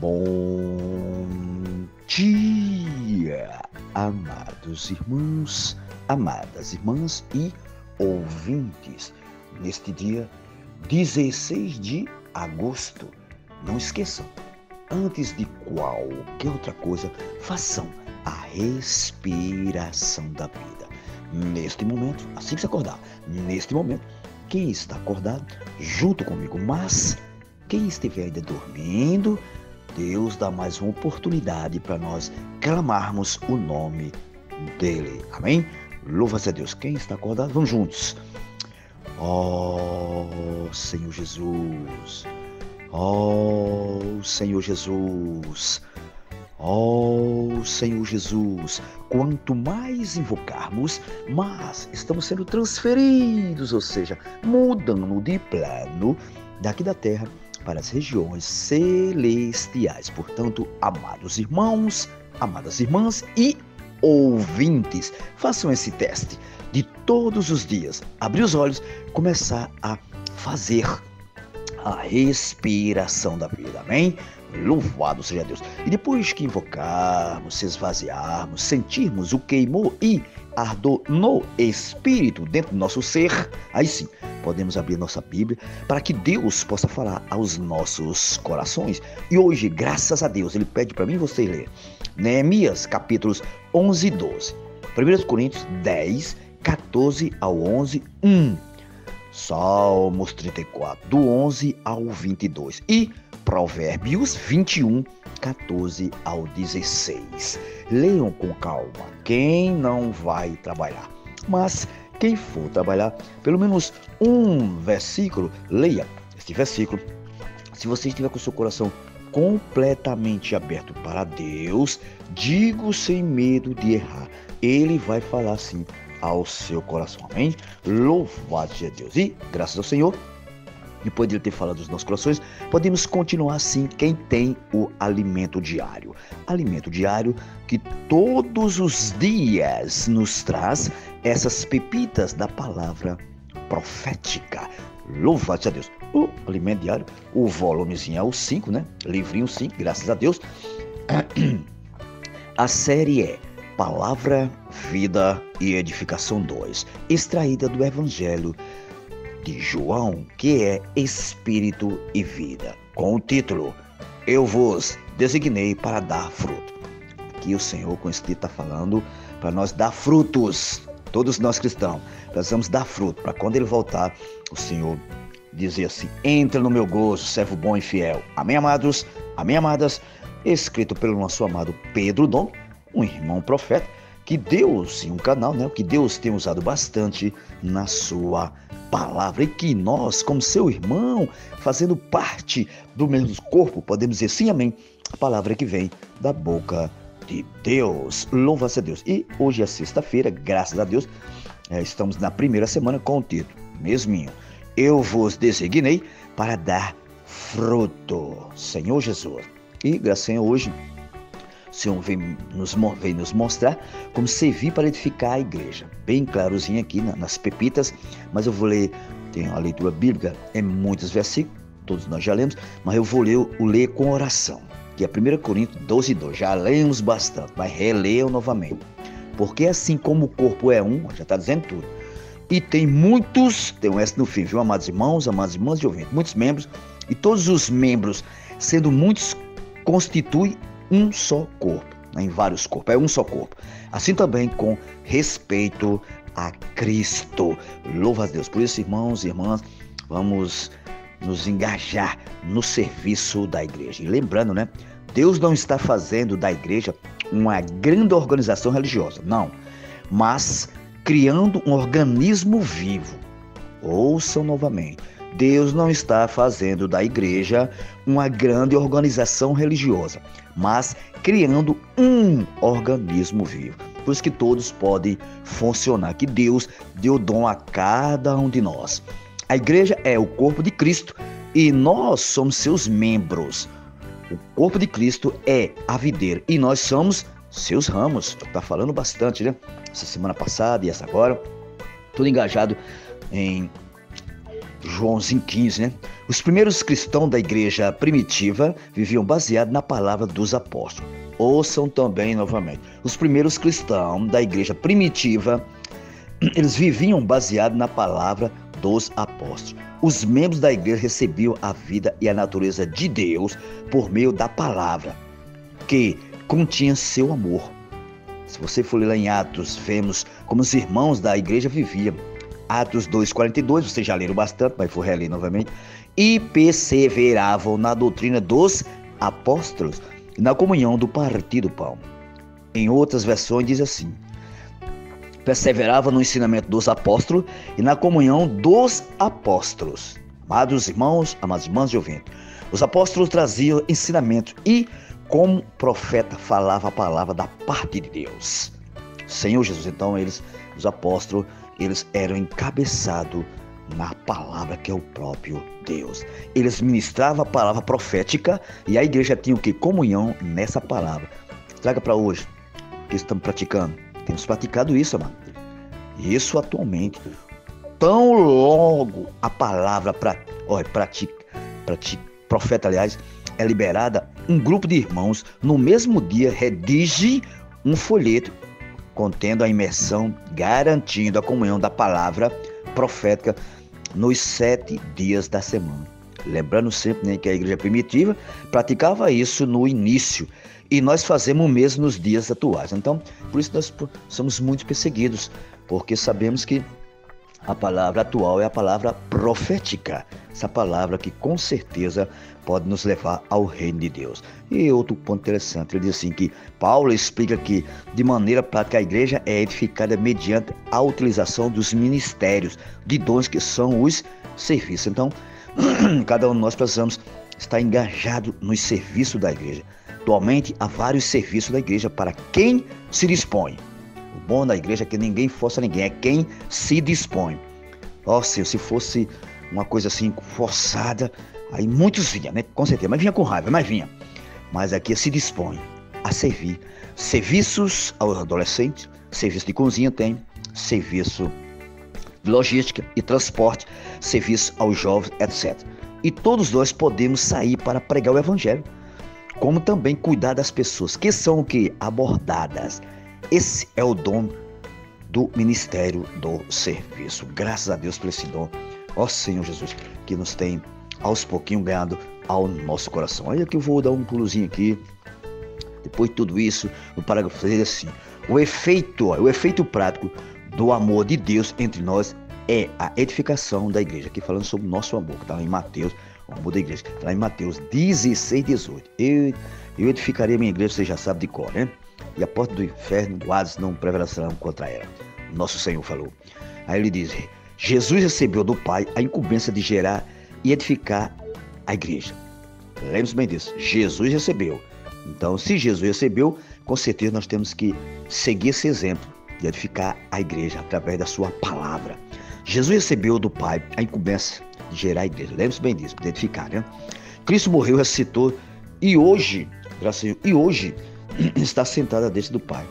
Bom dia, amados irmãos, amadas irmãs e ouvintes. Neste dia 16 de agosto, não esqueçam, antes de qualquer outra coisa, façam a respiração da vida. Neste momento, assim que se acordar, neste momento, quem está acordado, junto comigo, mas quem estiver ainda dormindo, Deus dá mais uma oportunidade para nós clamarmos o nome dele. Amém? Louva-se a Deus. Quem está acordado, vamos juntos. Oh, Senhor Jesus. Oh, Senhor Jesus. Oh, Senhor Jesus. Quanto mais invocarmos, mais estamos sendo transferidos, ou seja, mudando de plano daqui da terra para as regiões celestiais. Portanto, amados irmãos, amadas irmãs e ouvintes, façam esse teste de todos os dias. Abrir os olhos, começar a fazer a respiração da vida. Amém? Louvado seja Deus. E depois que invocarmos, se esvaziarmos, sentirmos o queimor e ardor no Espírito dentro do nosso ser, aí sim, podemos abrir nossa Bíblia para que Deus possa falar aos nossos corações. E hoje, graças a Deus, Ele pede para mim e você ler Neemias, capítulos 11 e 12. 1 Coríntios 10, 14 ao 11, 1. Salmos 34, do 11 ao 22. E Provérbios 21, 14 ao 16. Leiam com calma. Quem não vai trabalhar, mas quem for trabalhar, pelo menos um versículo, leia este versículo. Se você estiver com o seu coração completamente aberto para Deus, digo sem medo de errar. Ele vai falar assim ao seu coração. Amém? Louvado seja Deus. E graças ao Senhor, depois de Ele ter falado dos nossos corações, podemos continuar assim, quem tem o alimento diário. Alimento diário que todos os dias nos traz essas pepitas da palavra profética. Louvado seja Deus. O alimento diário, o volumezinho é o 5, né? Livrinho 5, graças a Deus. A série é Palavra, Vida e Edificação 2, extraída do Evangelho de João, que é Espírito e Vida, com o título Eu vos designei para dar fruto. Aqui o Senhor com esse título está falando para nós dar frutos. Todos nós cristãos precisamos dar fruto, para quando Ele voltar, o Senhor dizer assim: entra no meu gozo, servo bom e fiel. Amém, amados? Amém, amadas? Escrito pelo nosso amado Pedro Dom, um irmão profeta, que Deus, em um canal, né, que Deus tem usado bastante na sua palavra, e que nós, como seu irmão, fazendo parte do mesmo corpo, podemos dizer sim, amém, a palavra que vem da boca de Deus. Louva-se a Deus. E hoje é sexta-feira, graças a Deus, estamos na primeira semana com o título mesminho: Eu vos designei para dar fruto, Senhor Jesus. E graças a Senhor, hoje o Senhor vem nos mostrar como servir para edificar a igreja. Bem clarozinho aqui nas pepitas, mas eu vou ler, tem uma leitura bíblica, é muitos versículos, todos nós já lemos, mas eu vou ler com oração, que é 1 Coríntios 12, 2. Já lemos bastante, mas releio novamente. Porque assim como o corpo é um, já está dizendo tudo, e tem muitos, tem um S no fim, viu, amados irmãos, amadas irmãs de ouvintes, muitos membros, e todos os membros, sendo muitos, constituem um só corpo, né? Em vários corpos, é um só corpo. Assim também com respeito a Cristo. Louva a Deus. Por isso, irmãos e irmãs, vamos nos engajar no serviço da igreja. E lembrando, né? Deus não está fazendo da igreja uma grande organização religiosa, não. Mas criando um organismo vivo. Ouçam novamente. Deus não está fazendo da igreja uma grande organização religiosa, mas criando um organismo vivo. Por isso que todos podem funcionar, que Deus deu dom a cada um de nós. A igreja é o corpo de Cristo e nós somos seus membros. O corpo de Cristo é a videira e nós somos seus ramos. Está falando bastante, né? Essa semana passada e essa agora, tudo engajado em Joãozinho 15, né? Os primeiros cristãos da igreja primitiva viviam baseado na palavra dos apóstolos. Ouçam também novamente. Os primeiros cristãos da igreja primitiva, eles viviam baseado na palavra dos apóstolos. Os membros da igreja recebiam a vida e a natureza de Deus por meio da palavra, que continha seu amor. Se você for ler lá em Atos, vemos como os irmãos da igreja viviam. Atos 2,42, vocês já leram bastante, mas vou reler novamente. E perseveravam na doutrina dos apóstolos e na comunhão do partir do pão. Em outras versões diz assim: perseverava no ensinamento dos apóstolos e na comunhão dos apóstolos. Amados irmãos, amadas irmãs de ouvinte, os apóstolos traziam ensinamento e, como profeta, falava a palavra da parte de Deus. Senhor Jesus, então, os apóstolos, eles eram encabeçados na palavra que é o próprio Deus. Eles ministravam a palavra profética e a igreja tinha o que? Comunhão nessa palavra. Traga para hoje, que estamos praticando. Temos praticado isso, amado. Isso atualmente. Tão logo a palavra profeta, aliás, é liberada, um grupo de irmãos no mesmo dia redige um folheto contendo a imersão, garantindo a comunhão da palavra profética nos 7 dias da semana. Lembrando sempre, né, que a igreja primitiva praticava isso no início e nós fazemos o mesmo nos dias atuais. Então, por isso nós somos muito perseguidos, porque sabemos que a palavra atual é a palavra profética, essa palavra que com certeza pode nos levar ao reino de Deus. E outro ponto interessante, ele diz assim que Paulo explica que de maneira prática a igreja é edificada mediante a utilização dos ministérios, de dons que são os serviços. Então, cada um de nós precisamos estar engajado nos serviços da igreja. Atualmente há vários serviços da igreja para quem se dispõe. O bom da igreja é que ninguém força ninguém, é quem se dispõe. Nossa, se fosse uma coisa assim forçada, aí muitos vinham, né? Com certeza, mas vinha com raiva, mas vinha. Mas aqui se dispõe a servir. Serviços aos adolescentes, serviço de cozinha tem, serviço de logística e transporte, serviço aos jovens, etc. E todos nós podemos sair para pregar o evangelho, como também cuidar das pessoas que são o que? Abordadas. Esse é o dom do ministério do serviço. Graças a Deus por esse dom. Ó Senhor Jesus, que nos tem aos pouquinhos ganhado ao nosso coração. Aí que eu vou dar um pulozinho aqui. Depois de tudo isso, o parágrafo diz assim: o efeito prático do amor de Deus entre nós é a edificação da igreja. Aqui falando sobre o nosso amor, que está lá em Mateus, o amor da igreja, está lá em Mateus 16, 18. Eu edificarei a minha igreja, você já sabe de cor, né? E a porta do inferno, do Hades, não prevalecerão contra ela. Nosso Senhor falou. Aí ele diz: Jesus recebeu do Pai a incumbência de gerar e edificar a igreja. Lembre-se bem disso. Jesus recebeu. Então, se Jesus recebeu, com certeza nós temos que seguir esse exemplo de edificar a igreja através da sua palavra. Jesus recebeu do Pai a incumbência de gerar a igreja. Lembre-se bem disso, de edificar, né? Cristo morreu, ressuscitou e hoje, graças a Deus, está sentado à destra do Pai.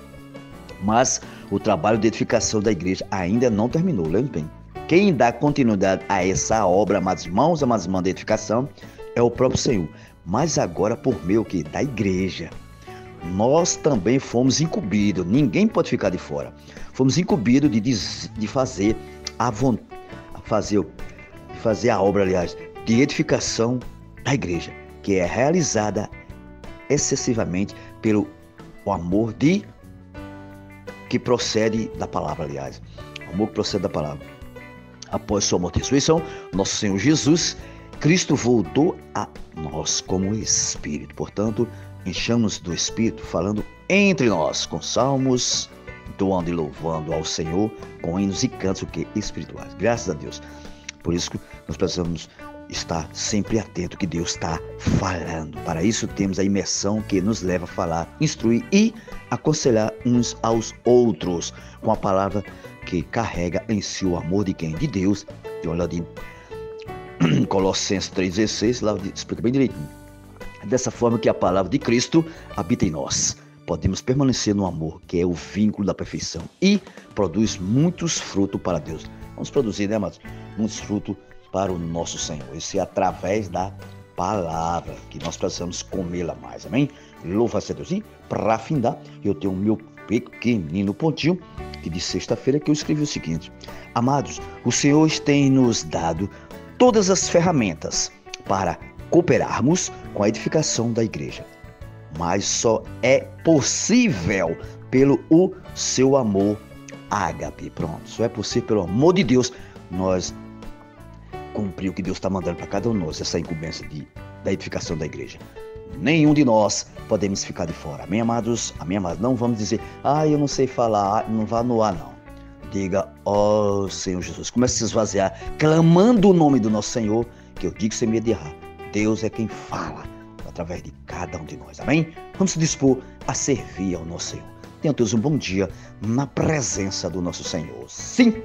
Mas o trabalho de edificação da igreja ainda não terminou, lembre bem. Quem dá continuidade a essa obra, amados irmãos, amadas irmãs, de edificação, é o próprio Senhor. Mas agora por meio da igreja. Nós também fomos incumbidos, ninguém pode ficar de fora. Fomos incumbidos de fazer a obra, aliás, de edificação da igreja, que é realizada excessivamente pelo amor que procede da palavra, aliás. O amor que procede da palavra. Após sua morte e ressurreição, nosso Senhor Jesus Cristo voltou a nós como Espírito. Portanto, enchamos do Espírito, falando entre nós, com salmos, doando e louvando ao Senhor, com hinos e cantos espirituais. Graças a Deus. Por isso que nós precisamos estar sempre atento que Deus está falando. Para isso temos a imersão que nos leva a falar, instruir e aconselhar uns aos outros, com a palavra que carrega em si o amor de quem? De Deus. De uma olhadinha. Colossenses 3,16, lá explica bem direitinho. Dessa forma que a palavra de Cristo habita em nós. Podemos permanecer no amor, que é o vínculo da perfeição, e produz muitos frutos para Deus. Vamos produzir, né, amados? Muitos frutos para o nosso Senhor. Isso é através da palavra que nós precisamos comê-la mais, amém? Louva-se a Deus. E para findar, eu tenho o meu pequenino pontinho que de sexta-feira que eu escrevi o seguinte: amados, o Senhor tem nos dado todas as ferramentas para cooperarmos com a edificação da igreja, mas só é possível pelo o seu amor ágape. Pronto, só é possível pelo amor de Deus nós cumprir o que Deus está mandando para cada um de nós, essa incumbência da edificação da igreja. Nenhum de nós podemos ficar de fora. Amém, amados? Amém, amados? Não vamos dizer, eu não sei falar, não vá no ar, não. Diga, Senhor Jesus, comece a se esvaziar, clamando o nome do nosso Senhor, que eu digo sem medo de errar. Deus é quem fala através de cada um de nós. Amém? Vamos se dispor a servir ao nosso Senhor. Tenham todos um bom dia na presença do nosso Senhor. Sim!